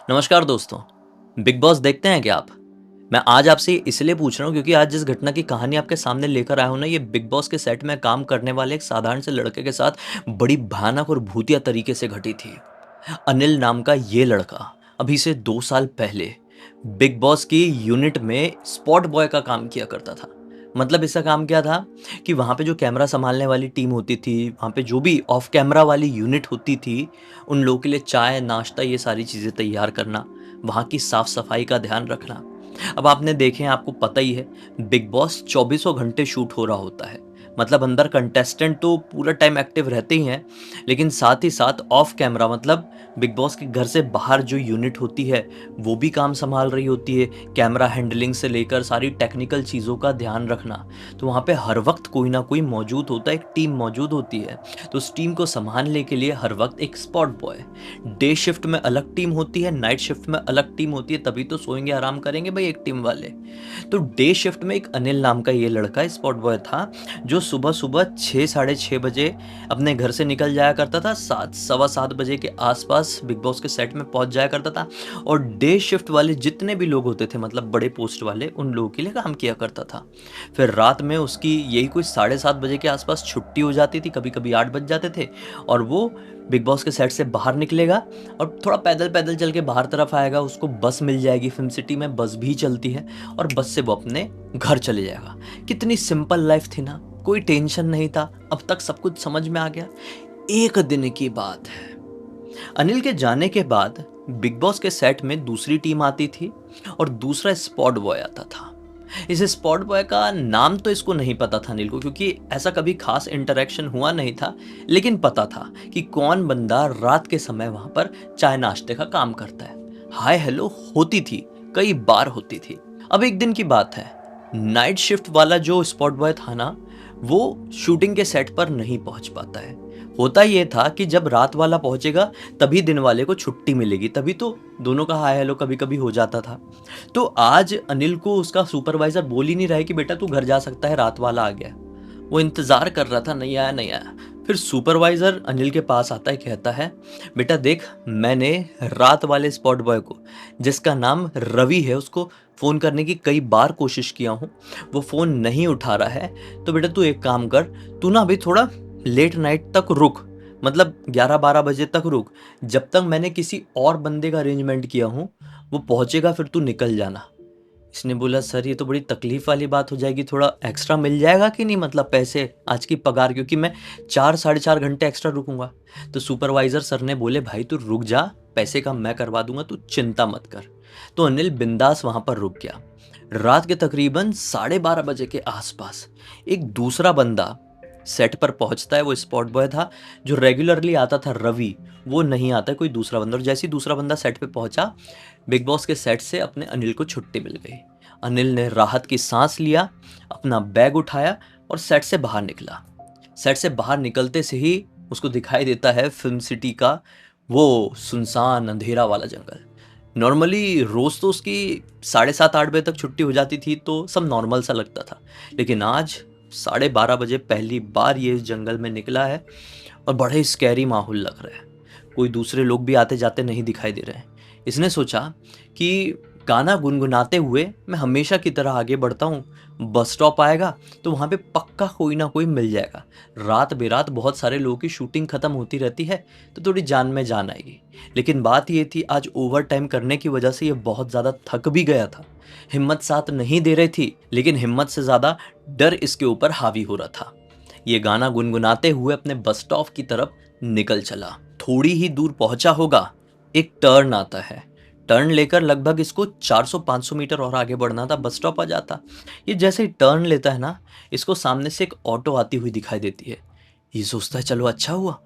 नमस्कार दोस्तों। Big boss देखते हैं क्या आप? मैं आज आपसे इसलिए पूछ रहा हूँ क्योंकि आज जिस घटना की कहानी आपके सामने लेकर आया हूँ ना, ये बिग बॉस के सेट में काम करने वाले एक साधारण से लड़के के साथ बड़ी भयानक और भूतिया तरीके से घटी थी। अनिल नाम का ये लड़का अभी से 2 साल पहले बिग बॉस की यूनिट में स्पॉट बॉय का काम किया करता था। मतलब इसका काम क्या था कि वहाँ पे जो कैमरा संभालने वाली टीम होती थी, वहाँ पे जो भी ऑफ कैमरा वाली यूनिट होती थी, उन लोगों के लिए चाय, नाश्ता ये सारी चीज़ें तैयार करना, वहाँ की साफ-सफाई का ध्यान रखना। अब आपने देखे हैं, आपको पता ही है, बिग बॉस चौबीसों घंटे शूट हो रहा होता है। मतलब अंदर कंटेस्टेंट तो पूरा टाइम एक्टिव रहते ही हैं, लेकिन साथ ही साथ ऑफ कैमरा मतलब बिग बॉस के घर से बाहर जो यूनिट होती है, वो भी काम सँभाल रही होती है। कैमरा हैंडलिंग से लेकर सारी टेक्निकल चीज़ों का ध्यान रखना। तो वहाँ पे हर वक़्त कोई ना कोई मौजूद होता है, एक टीम मौजूद होती है। तो उस टीम को सँभालने के लिए हर वक़्त एक स्पॉट बॉय, डे शिफ्ट में अलग टीम होती है, नाइट शिफ्ट में अलग टीम होती है, तभी तो सोएँगे, आराम करेंगे भाई एक टीम वाले। तो डे शिफ्ट में एक अनिल नाम का ये लड़का स्पॉट बॉय था, जो सुबह-सुबह 6 साढ़े 6 बजे अपने घर से निकल जाया करता था, 7 सवा 7 बजे के आस-पास बिग बॉस के सेट में पहुँच जाया करता था और डे शिफ्ट वाले जितने भी लोग होते थे, मतलब बड़े पोस्ट वाले, उन लोगों के लिए काम किया करता था। फिर रात में उसकी यही कुछ साढ़े 7 बजे के आस-पास छुट्टी हो जाती थी, कभी-कभी 8 बज जाते थे और वो बिग बॉस के सेट से बाहर निकलेगा और थोड़ा पैदल-पैदल चल के बाहर तरफ आएगा, उसको बस मिल जाएगी, फिल्म सिटी में बस भी चलती है और बस से वो अपने घर चले जाएगा। कितनी सिंपल लाइफ थी ना, कोई टेंशन नहीं था, अब तक सब कुछ समझ में आ गया। एक दिन की बात है, अनिल के जाने के बाद बिग बॉस के सेट में दूसरी टीम आती थी और दूसरा स्पॉट बॉय आता था। इस स्पॉट बॉय का नाम तो इसको नहीं पता था अनिल को, क्योंकि ऐसा कभी खास इंटरेक्शन हुआ नहीं था, लेकिन पता था कि कौन बंदा रात के समय वहां पर चाय नाश्ते का काम करता है। हाय हेलो होती थी, कई बार होती थी। अब एक दिन की बात है, नाइट शिफ्ट वाला जो स्पॉट बॉय था ना, वो शूटिंग के सेट पर नहीं पहुंच पाता है। होता ये था कि जब रात वाला पहुंचेगा तभी दिन वाले को छुट्टी मिलेगी, तभी तो दोनों का हाय हेलो कभी कभी हो जाता था। तो आज अनिल को उसका सुपरवाइजर बोल ही नहीं रहा है कि बेटा तू घर जा सकता है, रात वाला आ गया। वो इंतजार कर रहा था, नहीं आया नहीं आया। फिर सुपरवाइजर अनिल के पास आता है, कहता है बेटा देख, मैंने रात वाले स्पॉट बॉय को, जिसका नाम रवि है, उसको फ़ोन करने की कई बार कोशिश किया हूँ, वो फ़ोन नहीं उठा रहा है। तो बेटा तू एक काम कर, तू ना अभी थोड़ा लेट नाइट तक रुक, मतलब 11-12 बजे तक रुक। जब तक मैंने किसी और बंदे का अरेंजमेंट किया हूँ, वो पहुँचेगा फिर तू निकल जाना। इसने बोला सर ये तो बड़ी तकलीफ वाली बात हो जाएगी, थोड़ा एक्स्ट्रा मिल जाएगा कि नहीं, मतलब पैसे आज की पगार, क्योंकि मैं 4 साढ़े 4 घंटे एक्स्ट्रा रुकूंगा। तो सुपरवाइजर सर ने बोले भाई तू रुक जा, पैसे का मैं करवा दूंगा, तू चिंता मत कर। तो अनिल बिंदास वहां पर रुक गया। रात के तकरीबन 12:30 बजे के आसपास एक दूसरा बंदा सेट पर पहुंचता है। वो स्पॉट बॉय था जो रेगुलरली आता था, रवि, वो नहीं आता, कोई दूसरा बंदा। और जैसे ही दूसरा बंदा सेट पे पहुंचा, बिग बॉस के सेट से अपने अनिल को छुट्टी मिल गई। अनिल ने राहत की सांस लिया, अपना बैग उठाया और सेट से बाहर निकला। सेट से बाहर निकलते से ही उसको दिखाई देता है फिल्म सिटी का वो सुनसान अंधेरा वाला जंगल। नॉर्मली रोज तो उसकी 7:30-8 बजे तक छुट्टी हो जाती थी, तो सब नॉर्मल सा लगता था, लेकिन आज 12:30 बजे पहली बार ये इस जंगल में निकला है और बड़े स्कैरी माहौल लग रहा है। कोई दूसरे लोग भी आते जाते नहीं दिखाई दे रहे हैं। इसने सोचा कि गाना गुनगुनाते हुए मैं हमेशा की तरह आगे बढ़ता हूँ, बस स्टॉप आएगा तो वहाँ पे पक्का कोई ना कोई मिल जाएगा। रात बेरात बहुत सारे लोगों की शूटिंग खत्म होती रहती है, तो थोड़ी जान में जान आएगी। लेकिन बात ये थी, आज ओवर टाइम करने की वजह से ये बहुत ज़्यादा थक भी गया था। हिम्मत साथ नहीं दे रही थी, लेकिन हिम्मत से ज़्यादा डर इसके ऊपर हावी हो रहा था। ये गाना गुनगुनाते हुए अपने बस स्टॉप की तरफ निकल चला। थोड़ी ही दूर पहुंचा होगा, एक टर्न आता है। टर्न लेकर लगभग इसको 400-500 मीटर और आगे बढ़ना था, बस स्टॉप आ जाता। ये जैसे ही टर्न लेता है ना, इसको सामने से एक ऑटो आती हुई दिखाई देती है। ये सोचता है चलो अच्छा हुआ,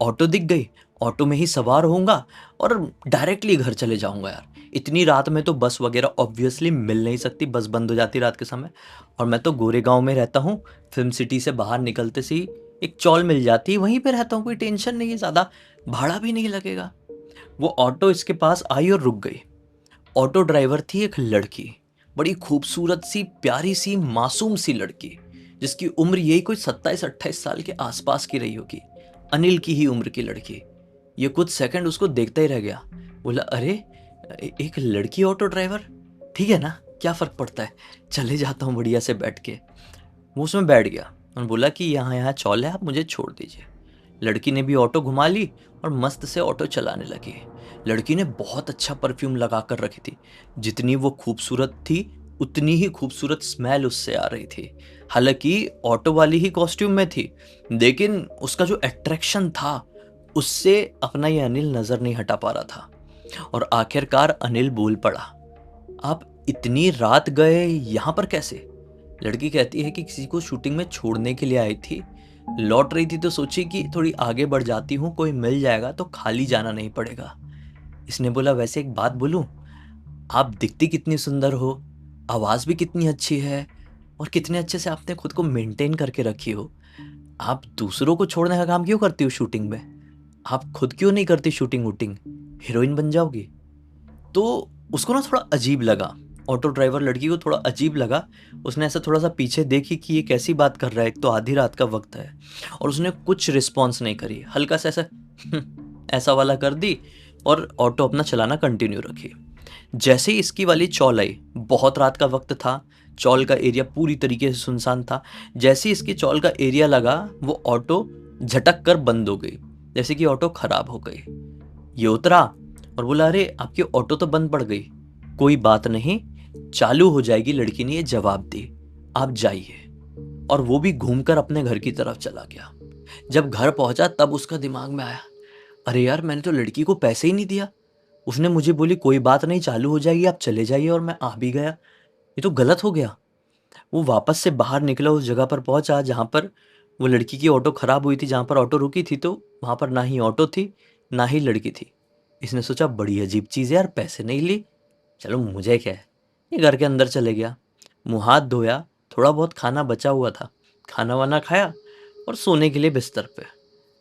ऑटो दिख गई, ऑटो में ही सवार होऊंगा और डायरेक्टली घर चले जाऊंगा यार। इतनी रात में तो बस वगैरह ऑब्वियसली मिल नहीं सकती, बस बंद हो जाती रात के समय। और मैं तो गोरेगांव में रहता हूँ, फिल्म सिटी से बाहर निकलते से ही एक चौल मिल जाती है, वहीं पे रहता हूँ, कोई टेंशन नहीं है, ज़्यादा भाड़ा भी नहीं लगेगा। वो ऑटो इसके पास आई और रुक गई। ऑटो ड्राइवर थी एक लड़की, बड़ी खूबसूरत सी, प्यारी सी, मासूम सी लड़की, जिसकी उम्र यही कोई 27-28 साल के आसपास की रही होगी। अनिल की ही उम्र की लड़की। ये कुछ सेकंड उसको देखता ही रह गया। बोला अरे एक लड़की ऑटो ड्राइवर, ठीक है ना, क्या फ़र्क पड़ता है, चले जाता हूँ बढ़िया से बैठ के। वो उसमें बैठ गया और बोला कि यहाँ यहाँ चौल है, आप मुझे छोड़ दीजिए। लड़की ने भी ऑटो घुमा ली और मस्त से ऑटो चलाने लगी। लड़की ने बहुत अच्छा परफ्यूम लगा कर रखी थी। जितनी वो खूबसूरत थी उतनी ही खूबसूरत स्मेल उससे आ रही थी। हालांकि ऑटो वाली ही कॉस्ट्यूम में थी, लेकिन उसका जो अट्रैक्शन था उससे अपना ये अनिल नजर नहीं हटा पा रहा था। और आखिरकार अनिल बोल पड़ा, आप इतनी रात गए यहाँ पर कैसे? लड़की कहती है कि किसी को शूटिंग में छोड़ने के लिए आई थी, लौट रही थी तो सोची कि थोड़ी आगे बढ़ जाती हूँ, कोई मिल जाएगा तो खाली जाना नहीं पड़ेगा। इसने बोला, वैसे एक बात बोलूं, आप दिखती कितनी सुंदर हो, आवाज़ भी कितनी अच्छी है, और कितने अच्छे से आपने खुद को मेंटेन करके रखी हो। आप दूसरों को छोड़ने का काम क्यों करती हो शूटिंग में? आप खुद क्यों नहीं करती शूटिंग वूटिंग, हीरोइन बन जाओगी। तो उसको ना थोड़ा अजीब लगा, ऑटो ड्राइवर लड़की को थोड़ा अजीब लगा। उसने ऐसा थोड़ा सा पीछे देखी कि ये कैसी बात कर रहा है, एक तो आधी रात का वक्त है। और उसने कुछ रिस्पॉन्स नहीं करी, हल्का सा ऐसा ऐसा वाला कर दी और ऑटो अपना चलाना कंटिन्यू रखी। जैसे ही इसकी वाली चौल आई, बहुत रात का वक्त था, चौल का एरिया पूरी तरीके से सुनसान था। जैसे ही इसकी चौल का एरिया लगा, वो ऑटो झटक कर बंद हो गई, जैसे कि ऑटो खराब हो गई। ये उतरा और बोला, अरे आपकी ऑटो तो बंद पड़ गई। कोई बात नहीं, चालू हो जाएगी, लड़की ने ये जवाब दी, आप जाइए। और वो भी घूमकर अपने घर की तरफ चला गया। जब घर पहुंचा तब उसका दिमाग में आया, अरे यार मैंने तो लड़की को पैसे ही नहीं दिया। उसने मुझे बोली कोई बात नहीं, चालू हो जाएगी, आप चले जाइए, और मैं आ भी गया। ये तो गलत हो गया। वो वापस से बाहर निकला, उस जगह पर पहुंचा जहां पर वो लड़की की ऑटो खराब हुई थी, जहां पर ऑटो रुकी थी, तो वहां पर ना ही ऑटो थी ना ही लड़की थी। इसने सोचा, बड़ी अजीब चीज़ है यार, पैसे नहीं ली, चलो मुझे क्या है। ये घर के अंदर चले गया, मुंह हाथ धोया, थोड़ा बहुत खाना बचा हुआ था, खाना वाना खाया और सोने के लिए बिस्तर पे।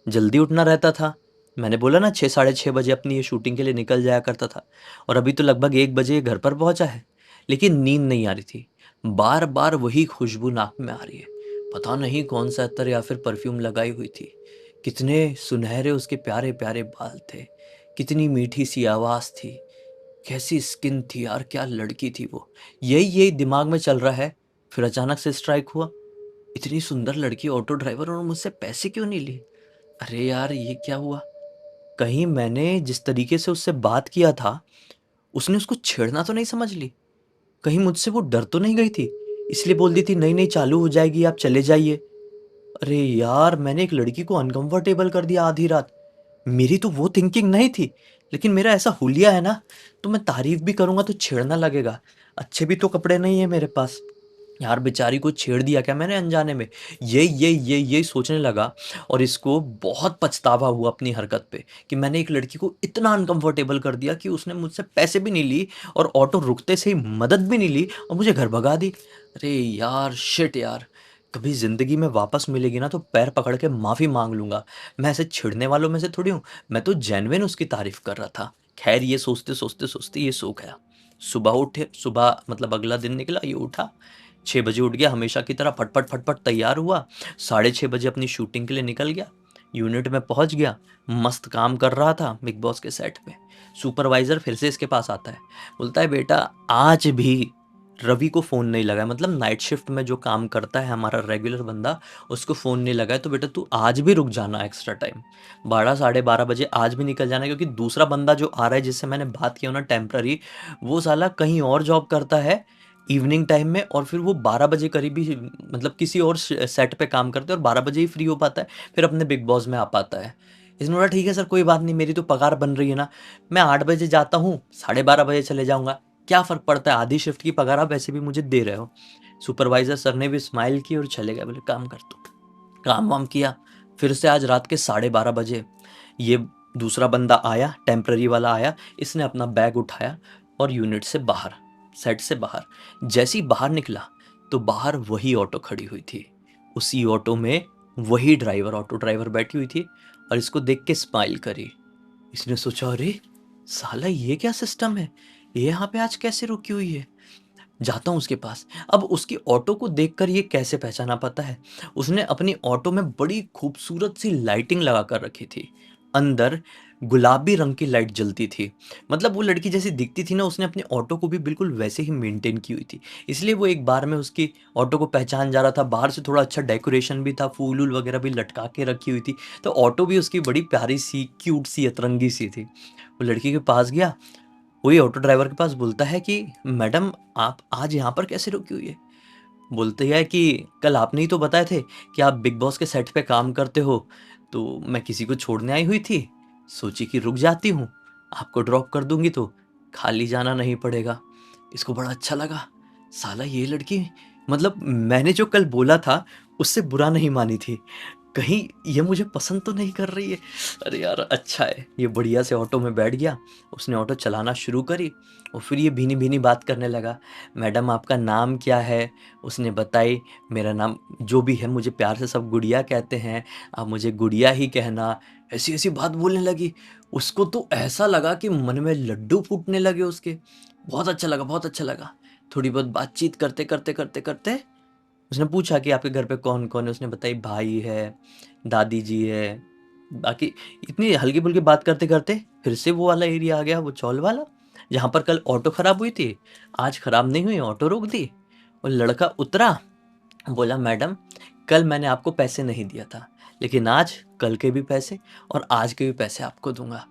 जल्दी उठना रहता था, मैंने बोला ना 6 साढ़े 6 बजे अपनी ये शूटिंग के लिए निकल जाया करता था, और अभी तो लगभग 1 बजे ये घर पर पहुंचा है। लेकिन नींद नहीं आ रही थी, बार बार वही खुशबू नाक में आ रही है। पता नहीं कौन सा अत्तर या फिर परफ्यूम लगाई हुई थी। कितने सुनहरे उसके प्यारे प्यारे बाल थे, कितनी मीठी सी आवाज़ थी, कैसी स्किन थी यार, क्या लड़की थी वो। यही यही दिमाग में चल रहा है। फिर अचानक से स्ट्राइक हुआ, इतनी सुंदर लड़की ऑटो ड्राइवर, और मुझसे पैसे क्यों नहीं लिए? अरे यार ये क्या हुआ? कहीं मैंने जिस तरीके से उससे बात किया था, उसने उसको छेड़ना तो नहीं समझ ली? कहीं मुझसे वो डर तो नहीं गई थी, इसलिए बोल दी थी नहीं नहीं चालू हो जाएगी, आप चले जाइए। अरे यार मैंने एक लड़की को अनकंफर्टेबल कर दिया आधी रात। मेरी तो वो थिंकिंग नहीं थी, लेकिन मेरा ऐसा हुलिया है ना, तो मैं तारीफ भी करूंगा तो छेड़ना लगेगा। अच्छे भी तो कपड़े नहीं है मेरे पास, यार बेचारी को छेड़ दिया क्या मैंने अनजाने में? यही सोचने लगा। और इसको बहुत पछतावा हुआ अपनी हरकत पे, कि मैंने एक लड़की को इतना अनकंफर्टेबल कर दिया कि उसने मुझसे पैसे भी नहीं ली, और ऑटो रुकते से ही मदद भी नहीं ली, और मुझे घर भगा दी। अरे यार शिट यार, कभी ज़िंदगी में वापस मिलेगी ना तो पैर पकड़ के माफ़ी मांग लूंगा। मैं ऐसे छिड़ने वालों में से थोड़ी हूँ, मैं तो जेन्युइन उसकी तारीफ कर रहा था। खैर ये सोचते सोचते सोचते ये सो गया। सुबह उठे, सुबह मतलब अगला दिन निकला, ये उठा 6 बजे, उठ गया हमेशा की तरह, फटफट फटफट तैयार हुआ, 6:30 बजे अपनी शूटिंग के लिए निकल गया। यूनिट में पहुंच गया, मस्त काम कर रहा था बिग बॉस के सेट पे। सुपरवाइजर फिर से इसके पास आता है, बोलता है बेटा आज भी रवि को फ़ोन नहीं लगा है, मतलब नाइट शिफ्ट में जो काम करता है हमारा रेगुलर बंदा, उसको फ़ोन नहीं लगा है, तो बेटा तू आज भी रुक जाना एक्स्ट्रा टाइम, 12 साढ़े 12 बजे आज भी निकल जाना, क्योंकि दूसरा बंदा जो आ रहा है जिससे मैंने बात किया ना टेम्प्ररी, वो साला कहीं और जॉब करता है इवनिंग टाइम में, और फिर वो 12 बजे करीब ही मतलब किसी और सेट पे काम करते हैं, और 12 बजे ही फ्री हो पाता है, फिर अपने बिग बॉस में आ पाता है। इसने बोला ठीक है सर कोई बात नहीं, मेरी तो पगार बन रही है ना, मैं 8 बजे जाता हूँ, 12:30 बजे चले जाऊँगा, क्या फ़र्क पड़ता है, आधी शिफ्ट की पगार आप वैसे भी मुझे दे रहे हो। सुपरवाइज़र सर ने भी स्माइल की और चले गए, बोले काम कर तू। काम वाम किया, फिर से आज रात के 12:30 बजे ये दूसरा बंदा आया, टेम्पररी वाला आया, इसने अपना बैग उठाया और यूनिट से बाहर, सेट से बाहर, जैसे ही बाहर निकला तो बाहर वही ऑटो खड़ी हुई थी। उसी ऑटो में वही ड्राइवर, ऑटो ड्राइवर बैठी हुई थी, और इसको देख के स्माइल करी। इसने सोचा अरे साला ये क्या सिस्टम है, ये यहाँ पे आज कैसे रुकी हुई है, जाता हूँ उसके पास। अब उसकी ऑटो को देखकर ये कैसे पहचाना पता है, उसने अपनी ऑटो में बड़ी खूबसूरत सी लाइटिंग लगा कर रखी थी। अंदर गुलाबी रंग की लाइट जलती थी। मतलब वो लड़की जैसी दिखती थी ना, उसने अपने ऑटो को भी बिल्कुल वैसे ही मेंटेन की हुई थी। इसलिए वो एक बार में उसकी ऑटो को पहचान जा रहा था। बाहर से थोड़ा अच्छा डेकोरेशन भी था, फूल-वूल वगैरह भी लटका के रखी हुई थी। तो ऑटो भी उसकी बड़ी प्यारी-सी, क्यूट-सी, अतरंगी-सी थी। वो लड़की के पास गया, वही ऑटो ड्राइवर के पास बोलता है कि मैडम आप आज यहाँ पर कैसे रुकी हुई है? बोलती है कि कल आपने ही तो बताए थे कि आप बिग बॉस के सेट पे काम करते हो, तो मैं किसी को छोड़ने आई हुई थी, सोची कि रुक जाती हूँ, आपको ड्रॉप कर दूंगी तो खाली जाना नहीं पड़ेगा। इसको बड़ा अच्छा लगा, साला ये लड़की, मतलब मैंने जो कल बोला था उससे बुरा नहीं मानी थी, कहीं ये मुझे पसंद तो नहीं कर रही है। अरे यार अच्छा है, ये बढ़िया से ऑटो में बैठ गया, उसने ऑटो चलाना शुरू करी और फिर ये भीनी भीनी बात करने लगा। मैडम आपका नाम क्या है? उसने बताई, मेरा नाम जो भी है, मुझे प्यार से सब गुड़िया कहते हैं, आप मुझे गुड़िया ही कहना। ऐसी ऐसी बात बोलने लगी। उसको तो ऐसा लगा कि मन में लड्डू फूटने लगे उसके। बहुत अच्छा लगा, बहुत अच्छा लगा। थोड़ी बहुत बातचीत करते करते करते करते उसने पूछा कि आपके घर पे कौन कौन है? उसने बताई भाई है, दादी जी है, बाकी इतनी हल्की फुल्की बात करते करते फिर से वो वाला एरिया आ गया, वो चौल वाला, जहाँ पर कल ऑटो खराब हुई थी। आज खराब नहीं हुई, ऑटो रोक दी और लड़का उतरा, बोला मैडम कल मैंने आपको पैसे नहीं दिया था, लेकिन आज कल के भी पैसे और आज के भी पैसे आपको दूंगा।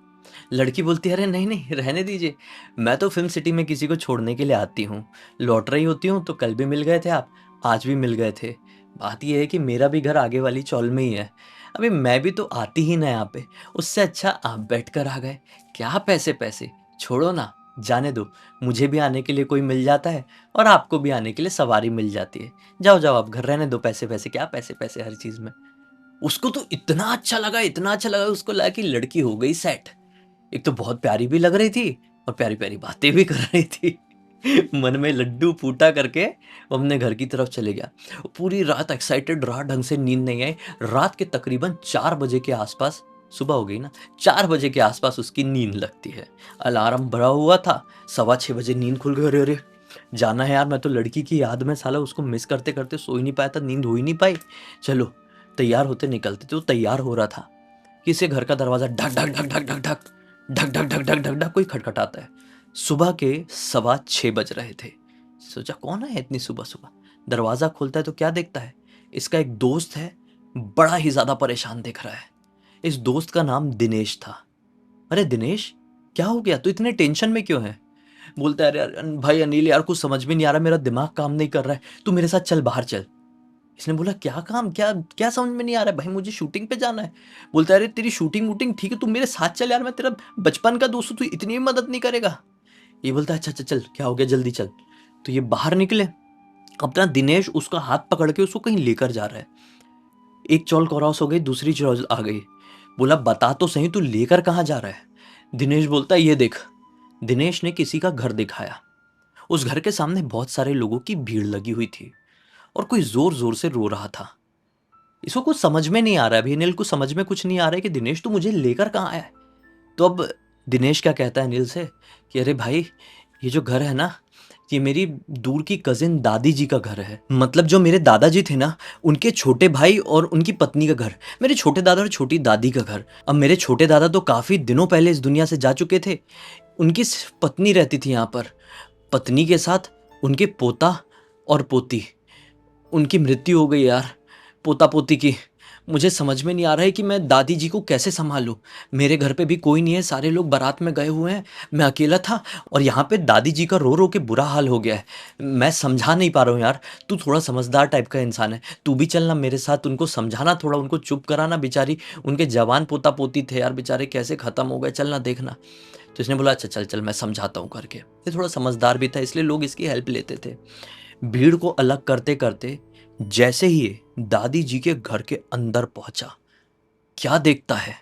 लड़की बोलती है अरे नहीं नहीं रहने दीजिए, मैं तो फिल्म सिटी में किसी को छोड़ने के लिए आती हूँ, लौट रही होती हूँ तो कल भी मिल गए थे आप, आज भी मिल गए थे। बात यह है कि मेरा भी घर आगे वाली चौल में ही है, अभी मैं भी तो आती ही ना यहाँ पे, उससे अच्छा आप बैठ कर आ गए। क्या पैसे पैसे, छोड़ो ना, जाने दो, मुझे भी आने के लिए कोई मिल जाता है और आपको भी आने के लिए सवारी मिल जाती है। जाओ जाओ आप घर, रहने दो, पैसे पैसे क्या, पैसे पैसे हर चीज में। उसको तो इतना अच्छा लगा, इतना अच्छा लगा, उसको लगा कि लड़की हो गई सेट। एक तो बहुत प्यारी भी लग रही थी और प्यारी प्यारी बातें भी कर रही थी। मन में लड्डू फूटा करके वो अपने घर की तरफ चले गया। वो पूरी रात एक्साइटेड रहा, ढंग से नींद नहीं आई। रात के तकरीबन 4 बजे के आसपास, सुबह हो गई ना, 4 बजे के आसपास उसकी नींद लगती है। अलार्म भरा हुआ था, 6:15 बजे नींद खुल गई। अरे अरे जाना है यार, मैं तो लड़की की याद में साला उसको मिस करते करते सो ही नहीं पाया था, नींद हो ही नहीं पाई। चलो तैयार होते निकलते थे। वो तैयार हो रहा था, किसी घर का दरवाजा ढक ढक ढक ढक ढक ढक ढक ढक ढक ढक ढक ढक कोई खटखटाता है। सुबह के 6:15 बज रहे थे। सोचा कौन है इतनी सुबह सुबह। दरवाजा खोलता है तो क्या देखता है, इसका एक दोस्त है, बड़ा ही ज्यादा परेशान दिख रहा है। इस दोस्त का नाम दिनेश था। अरे दिनेश क्या हो गया, तू इतने टेंशन में क्यों है? बोलता है अरे भाई अनिल यार कुछ समझ में नहीं आ रहा, मेरा दिमाग काम नहीं कर रहा है, तू मेरे साथ चल, बाहर चल। इसने बोला क्या काम, क्या क्या समझ में नहीं आ रहा है भाई, मुझे शूटिंग पे जाना है। बोलता है अरे तेरी शूटिंग वूटिंग ठीक है, तू मेरे साथ चल यार, मैं तेरा बचपन का दोस्त हूँ, तू इतनी भी मदद नहीं करेगा? ये बोलता है अच्छा अच्छा चल, क्या हो गया जल्दी चल। तो ये बाहर निकले, अपना दिनेश उसका हाथ पकड़ के उसको कहीं लेकर जा रहा है। एक चौल क्रॉस हो गई, दूसरी चौल आ गई। बोला बता तो सही तू लेकर कहाँ जा रहा है? दिनेश बोलता है ये देख। दिनेश ने किसी का घर दिखाया। उस घर के सामने बहुत सारे लोगों की भीड़ लगी हुई थी और कोई जोर जोर से रो रहा था। इसको कुछ समझ में नहीं आ रहा है, अभी अनिल को समझ में कुछ नहीं आ रहा है कि दिनेश तू मुझे लेकर कहाँ आया है। तो अब दिनेश क्या कहता है अनिल से कि अरे भाई ये जो घर है ना, ये मेरी दूर की कजिन दादी जी का घर है। मतलब जो मेरे दादाजी थे ना, उनके छोटे भाई और उनकी पत्नी का घर, मेरे छोटे दादा और छोटी दादी का घर। अब मेरे छोटे दादा तो काफी दिनों पहले इस दुनिया से जा चुके थे, उनकी सिर्फ पत्नी रहती थी यहाँ पर। पत्नी के साथ उनके पोता और पोती, उनकी मृत्यु हो गई यार, पोता पोती की। मुझे समझ में नहीं आ रहा है कि मैं दादी जी को कैसे संभालूं। मेरे घर पे भी कोई नहीं है, सारे लोग बारात में गए हुए हैं, मैं अकेला था और यहाँ पे दादी जी का रो रो के बुरा हाल हो गया है। मैं समझा नहीं पा रहा हूँ यार, तू थोड़ा समझदार टाइप का इंसान है, तू भी चलना मेरे साथ, उनको समझाना, थोड़ा उनको चुप कराना। बेचारी उनके जवान पोता पोती थे यार, बेचारे कैसे ख़त्म हो गए, चलना देखना। तो इसने बोला अच्छा चल चल मैं समझाता हूँ करके। ये थोड़ा समझदार भी था, इसलिए लोग इसकी हेल्प लेते थे। भीड़ को अलग करते करते जैसे ही ये दादी जी के घर के अंदर पहुंचा, क्या देखता है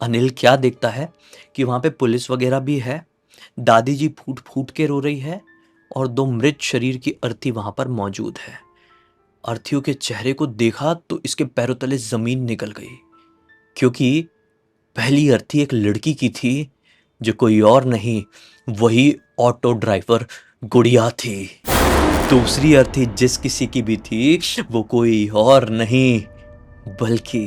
अनिल, क्या देखता है कि वहां पे पुलिस वगैरह भी है, दादी जी फूट फूट के रो रही है और 2 मृत शरीर की अर्थी वहां पर मौजूद है। अर्थियों के चेहरे को देखा तो इसके पैरों तले जमीन निकल गई, क्योंकि पहली अर्थी एक लड़की की थी जो कोई और नहीं, वही ऑटो ड्राइवर गुड़िया थी। दूसरी अर्थी जिस किसी की भी थी वो कोई और नहीं बल्कि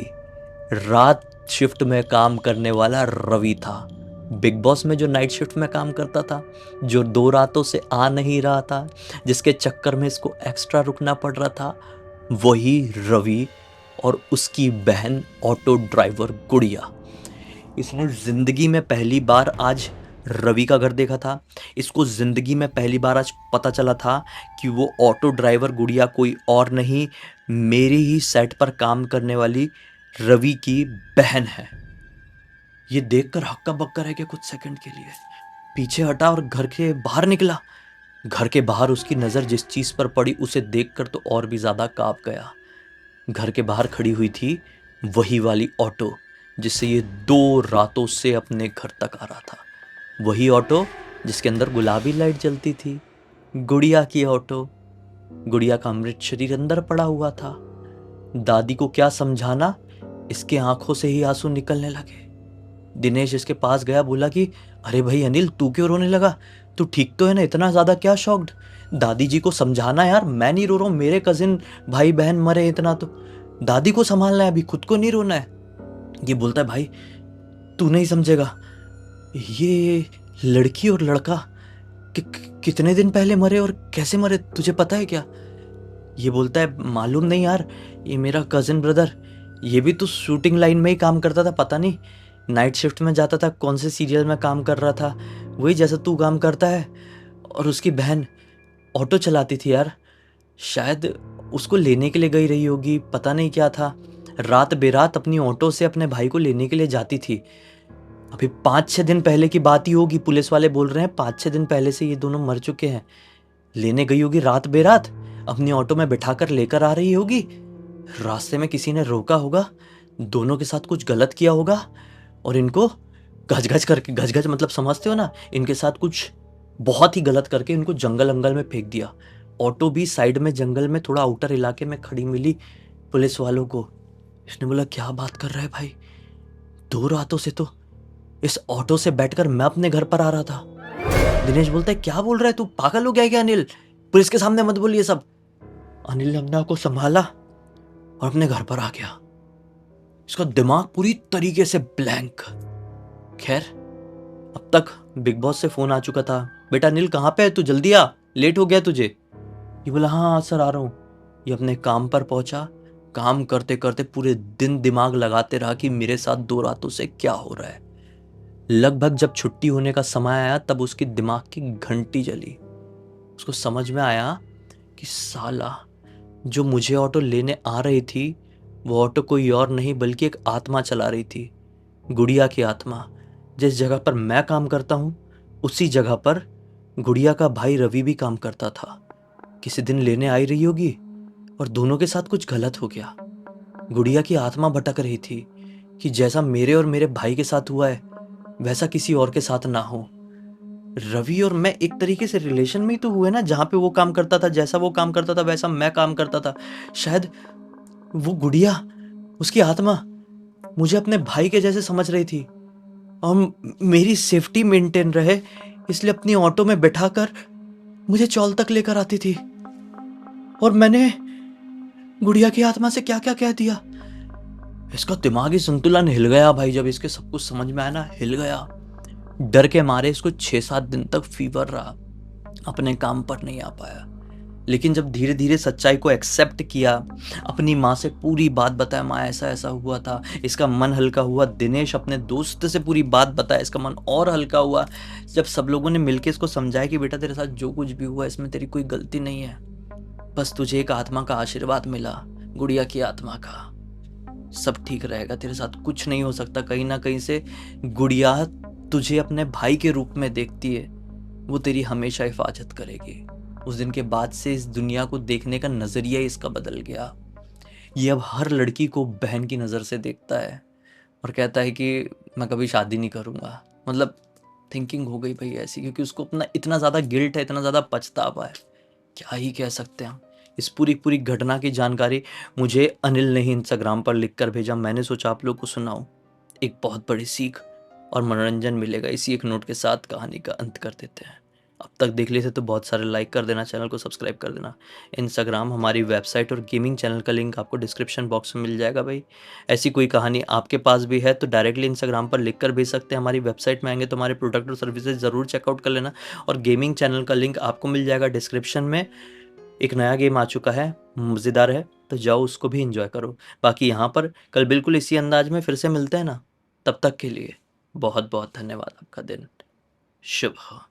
रात शिफ्ट में काम करने वाला रवि था। बिग बॉस में जो नाइट शिफ्ट में काम करता था, जो 2 रातों से आ नहीं रहा था, जिसके चक्कर में इसको एक्स्ट्रा रुकना पड़ रहा था, वही रवि और उसकी बहन ऑटो ड्राइवर गुड़िया। इसने ज़िंदगी में पहली बार आज रवि का घर देखा था। इसको ज़िंदगी में पहली बार आज पता चला था कि वो ऑटो ड्राइवर गुड़िया कोई और नहीं, मेरी ही सेट पर काम करने वाली रवि की बहन है। ये देखकर हक्का बक्का रह गया कुछ सेकंड के लिए, पीछे हटा और घर के बाहर निकला। घर के बाहर उसकी नज़र जिस चीज़ पर पड़ी उसे देखकर तो और भी ज़्यादा काँप गया। घर के बाहर खड़ी हुई थी वही वाली ऑटो जिससे ये 2 रातों से अपने घर तक आ रहा था। वही ऑटो जिसके अंदर गुलाबी लाइट जलती थी, गुड़िया की ऑटो। गुड़िया का अमृत शरीर अंदर पड़ा हुआ था। दादी को क्या समझाना, इसके आंखों से ही आंसू निकलने लगे। दिनेश इसके पास गया, बोला कि अरे भाई अनिल, तू क्यों रोने लगा? तू ठीक तो है ना? इतना ज़्यादा क्या शॉक्ड? दादी जी को समझाना यार, मैं नहीं रो रहा हूँ, मेरे कजिन भाई बहन मरे इतना तो दादी को संभालना है, अभी खुद को नहीं रोना है। ये बोलता है भाई तू नहीं समझेगा, ये लड़की और लड़का कितने दिन पहले मरे और कैसे मरे तुझे पता है क्या? ये बोलता है मालूम नहीं यार, ये मेरा कजिन ब्रदर, ये भी तो शूटिंग लाइन में ही काम करता था, पता नहीं नाइट शिफ्ट में जाता था, कौन से सीरियल में काम कर रहा था, वही जैसा तू काम करता है। और उसकी बहन ऑटो चलाती थी यार, शायद उसको लेने के लिए गई रही होगी, पता नहीं क्या था। रात बेरात अपनी ऑटो से अपने भाई को लेने के लिए जाती थी। अभी 5-6 दिन पहले की बात ही होगी, पुलिस वाले बोल रहे हैं 5-6 दिन पहले से ये दोनों मर चुके हैं। लेने गई होगी रात बेरात, अपनी ऑटो में बिठाकर लेकर आ रही होगी। रास्ते में किसी ने रोका होगा, दोनों के साथ कुछ गलत किया होगा और इनको गज गज करके, गज गज मतलब समझते हो ना, इनके साथ कुछ बहुत ही गलत करके इनको जंगल अंगल में फेंक दिया। ऑटो भी साइड में जंगल में थोड़ा आउटर इलाके में खड़ी मिली पुलिस वालों को। इसने बोला क्या बात कर रहा है भाई, 2 रातों से तो इस ऑटो से बैठकर मैं अपने घर पर आ रहा था। दिनेश बोलता है क्या बोल रहा है तू, पागल हो गया है क्या अनिल? पुलिस के सामने मत बोल ये सब। अनिल ने अपने आप को संभाला और अपने घर पर आ गया। इसका दिमाग पूरी तरीके से ब्लैंक। खैर, अब तक बिग बॉस से फोन आ चुका था, बेटा अनिल कहाँ पे है तू, जल्दी आ, लेट हो गया तुझे। ये बोला हाँ सर आ रहा हूँ। ये अपने काम पर पहुंचा। काम करते करते पूरे दिन दिमाग लगाते रहा कि मेरे साथ 2 रातों से क्या हो रहा है। लगभग जब छुट्टी होने का समय आया तब उसकी दिमाग की घंटी जली। उसको समझ में आया कि साला जो मुझे ऑटो लेने आ रही थी वो ऑटो कोई और नहीं बल्कि एक आत्मा चला रही थी, गुड़िया की आत्मा। जिस जगह पर मैं काम करता हूँ उसी जगह पर गुड़िया का भाई रवि भी काम करता था। किसी दिन लेने आई रही होगी और दोनों के साथ कुछ गलत हो गया। गुड़िया की आत्मा भटक रही थी कि जैसा मेरे और मेरे भाई के साथ हुआ है वैसा किसी और के साथ ना हो। रवि और मैं एक तरीके से रिलेशन में ही तो हुए ना, जहां पे वो काम करता था, जैसा वो काम करता था वैसा मैं काम करता था। शायद वो गुड़िया, उसकी आत्मा मुझे अपने भाई के जैसे समझ रही थी और मेरी सेफ्टी मेंटेन रहे इसलिए अपनी ऑटो में बैठाकर मुझे चौल तक लेकर आती थी। और मैंने गुड़िया की आत्मा से क्या क्या कह दिया। इसका दिमागी संतुलन हिल गया भाई, जब इसके सब कुछ समझ में आया ना, हिल गया। डर के मारे इसको 6-7 दिन तक फीवर रहा, अपने काम पर नहीं आ पाया। लेकिन जब धीरे धीरे सच्चाई को एक्सेप्ट किया, अपनी माँ से पूरी बात बताया, माँ ऐसा ऐसा हुआ था, इसका मन हल्का हुआ। दिनेश अपने दोस्त से पूरी बात बताया, इसका मन और हल्का हुआ। जब सब लोगों ने मिलकर इसको समझाया कि बेटा तेरे साथ जो कुछ भी हुआ इसमें तेरी कोई गलती नहीं है, बस तुझे एक आत्मा का आशीर्वाद मिला, गुड़िया की आत्मा का, सब ठीक रहेगा, तेरे साथ कुछ नहीं हो सकता। कहीं ना कहीं से गुड़िया तुझे अपने भाई के रूप में देखती है, वो तेरी हमेशा हिफाजत करेगी। उस दिन के बाद से इस दुनिया को देखने का नजरिया इसका बदल गया। ये अब हर लड़की को बहन की नज़र से देखता है और कहता है कि मैं कभी शादी नहीं करूँगा। मतलब थिंकिंग हो गई भाई ऐसी, क्योंकि उसको अपना इतना ज़्यादा गिल्ट है, इतना ज़्यादा पछतावा है, क्या ही कह सकते हैं हम। इस पूरी घटना की जानकारी मुझे अनिल ने ही इंस्टाग्राम पर लिख कर भेजा। मैंने सोचा आप लोग को सुनाऊं, एक बहुत बड़ी सीख और मनोरंजन मिलेगा। इसी एक नोट के साथ कहानी का अंत कर देते हैं। अब तक देख लिए थे तो बहुत सारे लाइक कर देना, चैनल को सब्सक्राइब कर देना। इंस्टाग्राम, हमारी वेबसाइट और गेमिंग चैनल का लिंक आपको डिस्क्रिप्शन बॉक्स में मिल जाएगा भाई। ऐसी कोई कहानी आपके पास भी है तो डायरेक्टली इंस्टाग्राम पर लिख कर भेज सकते हैं। हमारी वेबसाइट में आएंगे तो हमारे प्रोडक्ट और सर्विसेज ज़रूर चेकआउट कर लेना, और गेमिंग चैनल का लिंक आपको मिल जाएगा डिस्क्रिप्शन में। एक नया गेम आ चुका है, मज़ेदार है, तो जाओ उसको भी इंजॉय करो। बाकी यहाँ पर कल बिल्कुल इसी अंदाज में फिर से मिलते हैं ना, तब तक के लिए बहुत बहुत धन्यवाद। आपका दिन शुभ हो।